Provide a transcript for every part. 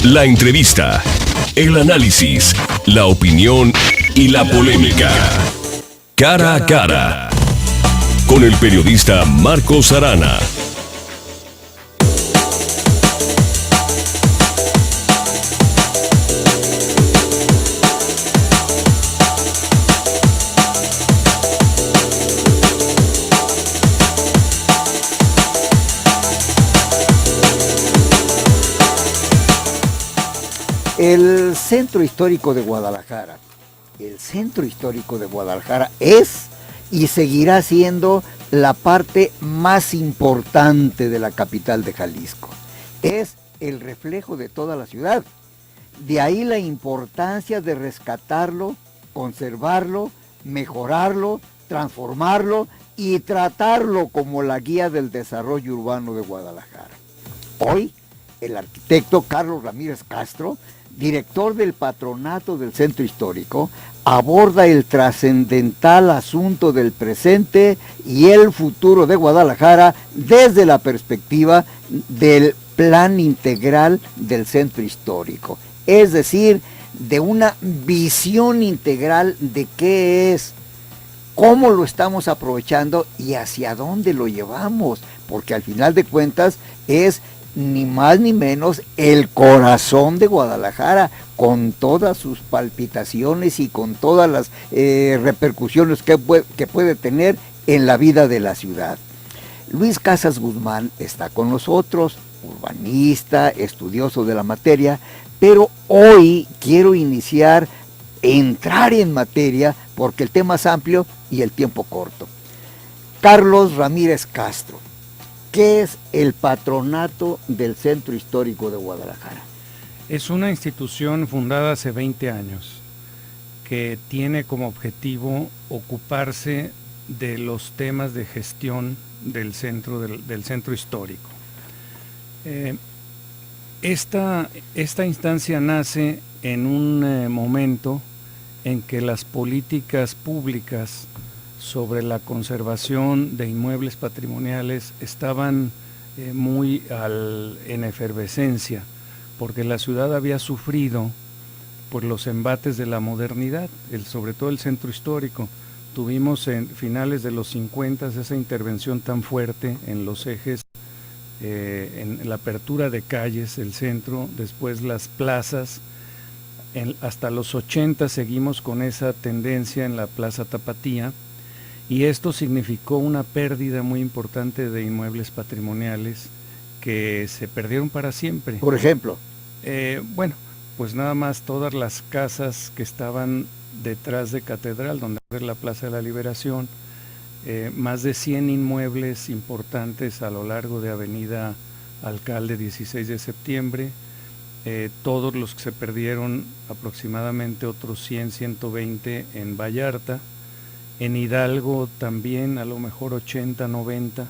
La entrevista, el análisis, la opinión y la polémica. Cara a cara. Con el periodista Marcos Arana. El centro histórico de Guadalajara, es y seguirá siendo la parte más importante de la capital de Jalisco. Es el reflejo de toda la ciudad. De ahí la importancia de rescatarlo, conservarlo, mejorarlo, transformarlo y tratarlo como la guía del desarrollo urbano de Guadalajara. Hoy, el arquitecto Carlos Ramírez Castro, director del patronato del centro histórico, aborda el trascendental asunto del presente y el futuro de Guadalajara desde la perspectiva del plan integral del centro histórico, es decir, de una visión integral de qué es, cómo lo estamos aprovechando y hacia dónde lo llevamos, porque al final de cuentas es ni más ni menos el corazón de Guadalajara, con todas sus palpitaciones y con todas las repercusiones que puede tener en la vida de la ciudad. Luis Casas Guzmán está con nosotros, urbanista, estudioso de la materia, pero hoy quiero entrar en materia, porque el tema es amplio y el tiempo corto. Carlos Ramírez Castro, ¿qué es el patronato del Centro Histórico de Guadalajara? Es una institución fundada hace 20 años que tiene como objetivo ocuparse de los temas de gestión del centro histórico. Esta instancia nace en un momento en que las políticas públicas sobre la conservación de inmuebles patrimoniales estaban muy en efervescencia, porque la ciudad había sufrido por los embates de la modernidad, sobre todo el centro histórico. Tuvimos en finales de los 50 esa intervención tan fuerte en los ejes, en la apertura de calles del centro, después las plazas. Hasta los 80 seguimos con esa tendencia en la Plaza Tapatía, y esto significó una pérdida muy importante de inmuebles patrimoniales que se perdieron para siempre. Por ejemplo, bueno, pues nada más todas las casas que estaban detrás de Catedral, donde es la Plaza de la Liberación, más de 100 inmuebles importantes a lo largo de Avenida Alcalde 16 de septiembre, todos los que se perdieron, aproximadamente otros 100, 120 en Vallarta, en Hidalgo también a lo mejor 80, 90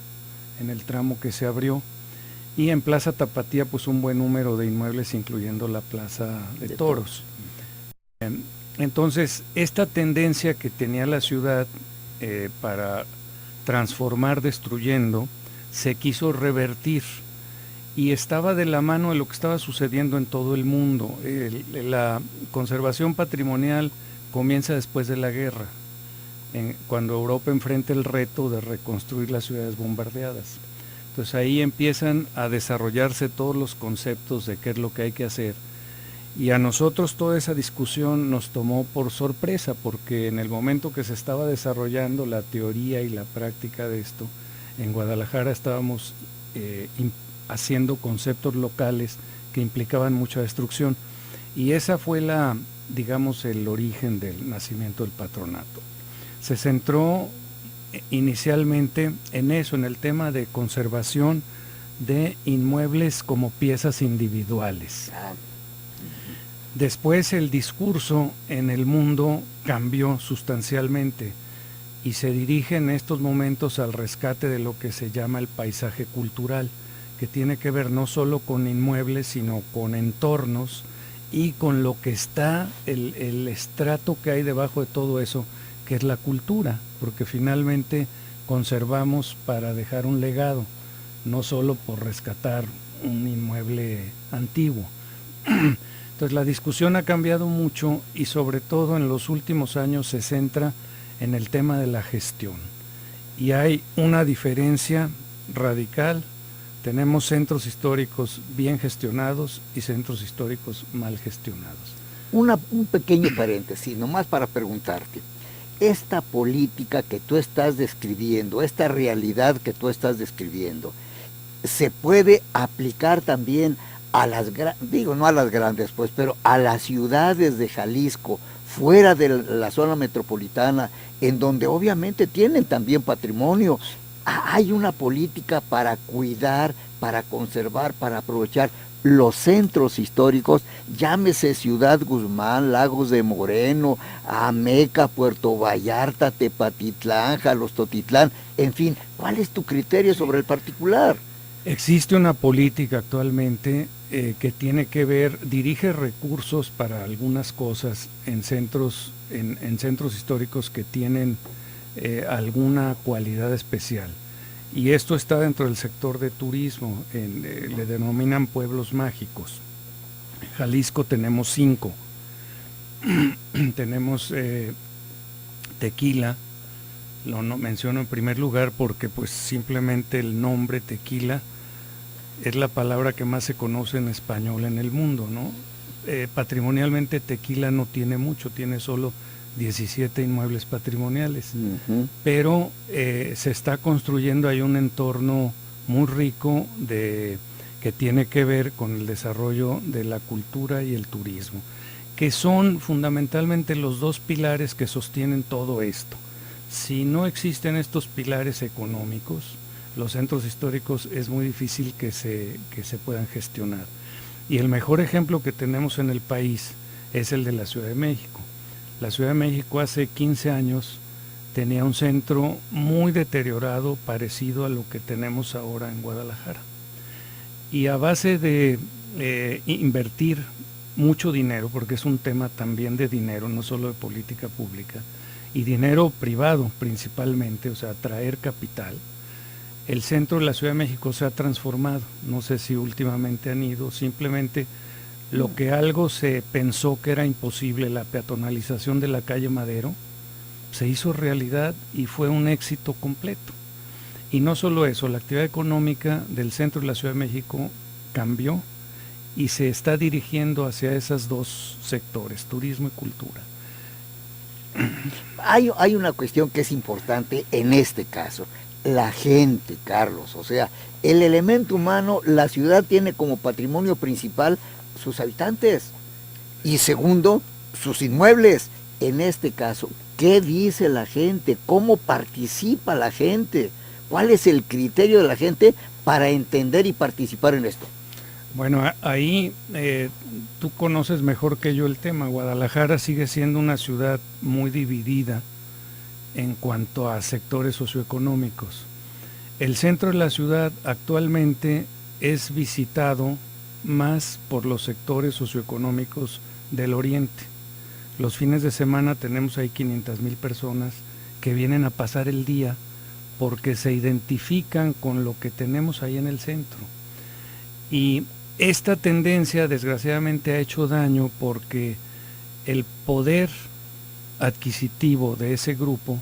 en el tramo que se abrió, y en Plaza Tapatía pues un buen número de inmuebles, incluyendo la Plaza de Toros. Entonces esta tendencia que tenía la ciudad para transformar destruyendo, se quiso revertir, y estaba de la mano de lo que estaba sucediendo en todo el mundo. La conservación patrimonial comienza después de la guerra, cuando Europa enfrenta el reto de reconstruir las ciudades bombardeadas. Entonces ahí empiezan a desarrollarse todos los conceptos de qué es lo que hay que hacer, y a nosotros toda esa discusión nos tomó por sorpresa, porque en el momento que se estaba desarrollando la teoría y la práctica de esto, en Guadalajara estábamos haciendo conceptos locales que implicaban mucha destrucción, y esa fue el origen del nacimiento del patronato. Se centró inicialmente en eso, en el tema de conservación de inmuebles como piezas individuales. Después el discurso en el mundo cambió sustancialmente y se dirige en estos momentos al rescate de lo que se llama el paisaje cultural, que tiene que ver no solo con inmuebles, sino con entornos y con lo que está, el estrato que hay debajo de todo eso, que es la cultura, porque finalmente conservamos para dejar un legado, no solo por rescatar un inmueble antiguo. Entonces la discusión ha cambiado mucho y sobre todo en los últimos años se centra en el tema de la gestión. Y hay una diferencia radical. Tenemos centros históricos bien gestionados y centros históricos mal gestionados. Un pequeño paréntesis, nomás para preguntarte. Esta política que tú estás describiendo, esta realidad que tú estás describiendo, ¿se puede aplicar también a las, no a las grandes, pues, pero a las ciudades de Jalisco, fuera de la zona metropolitana, en donde obviamente tienen también patrimonio? Hay una política para cuidar, para conservar, para aprovechar los centros históricos, llámese Ciudad Guzmán, Lagos de Moreno, Ameca, Puerto Vallarta, Tepatitlán, Jalostotitlán, en fin, ¿cuál es tu criterio sobre el particular? Existe una política actualmente que tiene que ver, dirige recursos para algunas cosas en centros históricos que tienen alguna cualidad especial. Y esto está dentro del sector de turismo, le denominan pueblos mágicos. En Jalisco tenemos 5. Tenemos Tequila, lo menciono en primer lugar porque pues simplemente el nombre Tequila es la palabra que más se conoce en español en el mundo, ¿no? Patrimonialmente Tequila no tiene mucho, tiene solo 17 inmuebles patrimoniales, pero se está construyendo ahí un entorno muy rico que tiene que ver con el desarrollo de la cultura y el turismo, que son fundamentalmente los dos pilares que sostienen todo esto. Si no existen estos pilares económicos, los centros históricos es muy difícil que se puedan gestionar. Y el mejor ejemplo que tenemos en el país es el de la Ciudad de México. La Ciudad de México hace 15 años tenía un centro muy deteriorado, parecido a lo que tenemos ahora en Guadalajara. Y a base de invertir mucho dinero, porque es un tema también de dinero, no solo de política pública, y dinero privado principalmente, o sea, traer capital, el centro de la Ciudad de México se ha transformado. No sé si últimamente han ido, simplemente lo que algo se pensó que era imposible, la peatonalización de la calle Madero, se hizo realidad y fue un éxito completo. Y no solo eso, la actividad económica del centro de la Ciudad de México cambió y se está dirigiendo hacia esos dos sectores, turismo y cultura. Hay una cuestión que es importante en este caso, la gente, Carlos, o sea, el elemento humano, la ciudad tiene como patrimonio principal sus habitantes y segundo, sus inmuebles. En este caso, ¿qué dice la gente? ¿Cómo participa la gente? ¿Cuál es el criterio de la gente para entender y participar en esto? Bueno, ahí tú conoces mejor que yo el tema. Guadalajara sigue siendo una ciudad muy dividida en cuanto a sectores socioeconómicos. El centro de la ciudad actualmente es visitado más por los sectores socioeconómicos del oriente. Los fines de semana tenemos ahí 500,000 personas que vienen a pasar el día porque se identifican con lo que tenemos ahí en el centro. Y esta tendencia desgraciadamente ha hecho daño porque el poder adquisitivo de ese grupo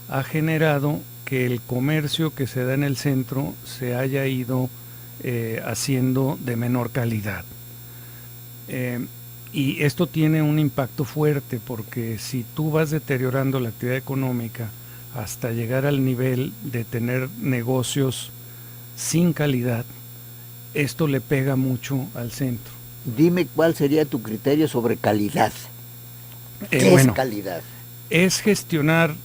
ha generado que el comercio que se da en el centro se haya ido haciendo de menor calidad. Y esto tiene un impacto fuerte porque si tú vas deteriorando la actividad económica hasta llegar al nivel de tener negocios sin calidad, esto le pega mucho al centro. Dime cuál sería tu criterio sobre calidad. ¿Qué es calidad? Es gestionar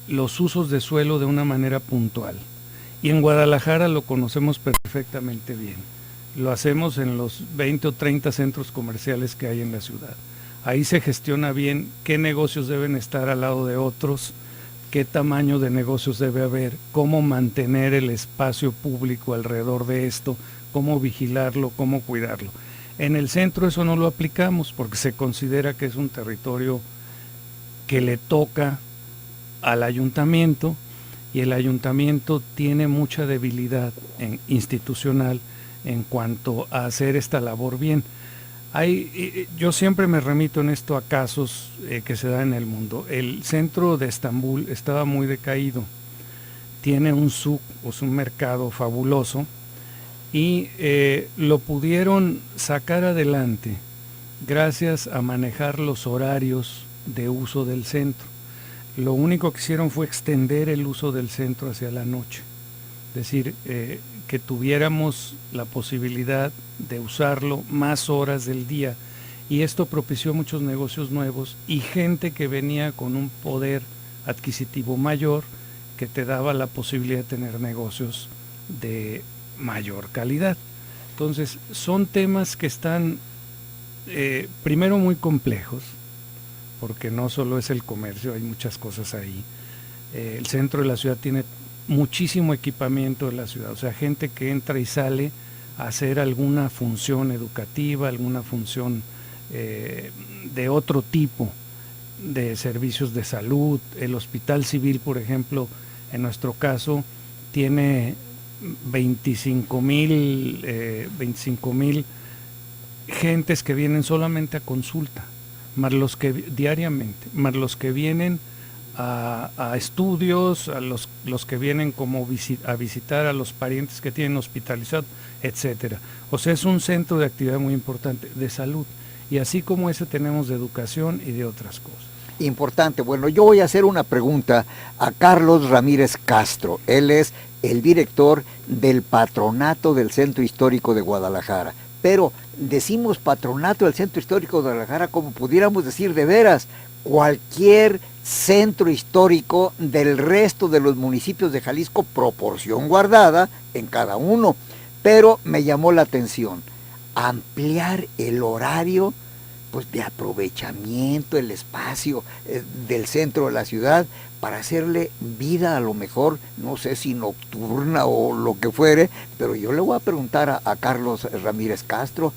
los usos de suelo de una manera puntual. Y en Guadalajara lo conocemos perfectamente bien. Lo hacemos en los 20 o 30 centros comerciales que hay en la ciudad. Ahí se gestiona bien qué negocios deben estar al lado de otros, qué tamaño de negocios debe haber, cómo mantener el espacio público alrededor de esto, cómo vigilarlo, cómo cuidarlo. En el centro eso no lo aplicamos porque se considera que es un territorio que le toca al ayuntamiento y el ayuntamiento tiene mucha debilidad institucional en cuanto a hacer esta labor bien. Yo siempre me remito en esto a casos que se dan en el mundo. El centro de Estambul estaba muy decaído, tiene un souk, o un mercado fabuloso, y lo pudieron sacar adelante gracias a manejar los horarios de uso del centro. Lo único que hicieron fue extender el uso del centro hacia la noche, es decir, que tuviéramos la posibilidad de usarlo más horas del día, y esto propició muchos negocios nuevos y gente que venía con un poder adquisitivo mayor que te daba la posibilidad de tener negocios de mayor calidad. Entonces son temas que están primero muy complejos, porque no solo es el comercio, hay muchas cosas ahí. El centro de la ciudad tiene muchísimo equipamiento de la ciudad, o sea, gente que entra y sale a hacer alguna función educativa, alguna función de otro tipo de servicios de salud. El Hospital Civil, por ejemplo, en nuestro caso, tiene 25,000 gentes que vienen solamente a consulta, más los que diariamente, más los que vienen a estudios, a los que vienen como a visitar a los parientes que tienen hospitalizados, etcétera. O sea, es un centro de actividad muy importante de salud, y así como ese tenemos de educación y de otras cosas. Importante. Bueno, yo voy a hacer una pregunta a Carlos Ramírez Castro. Él es el director del Patronato del Centro Histórico de Guadalajara. Pero decimos Patronato del Centro Histórico de Guadalajara como pudiéramos decir de veras cualquier centro histórico del resto de los municipios de Jalisco, proporción guardada en cada uno. Pero me llamó la atención ampliar el horario pues de aprovechamiento, el espacio del centro de la ciudad, para hacerle vida a lo mejor, no sé si nocturna o lo que fuere, pero yo le voy a preguntar a Carlos Ramírez Castro,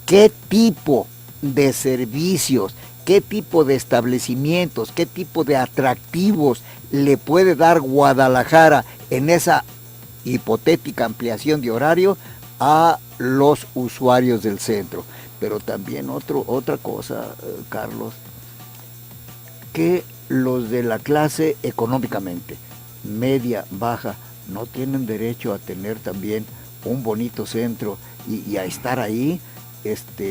¿qué tipo de servicios, qué tipo de establecimientos, qué tipo de atractivos le puede dar Guadalajara en esa hipotética ampliación de horario a los usuarios del centro? Pero también otra cosa, Carlos, que los de la clase económicamente media, baja, no tienen derecho a tener también un bonito centro y a estar ahí,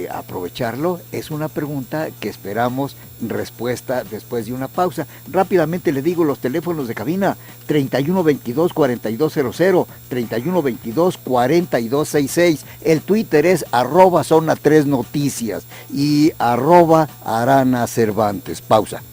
a aprovecharlo. Es una pregunta que esperamos respuesta después de una pausa. Rápidamente le digo los teléfonos de cabina: 3122-4200, 3122-4266. El Twitter es @zona3noticias y @Arana Cervantes. Pausa.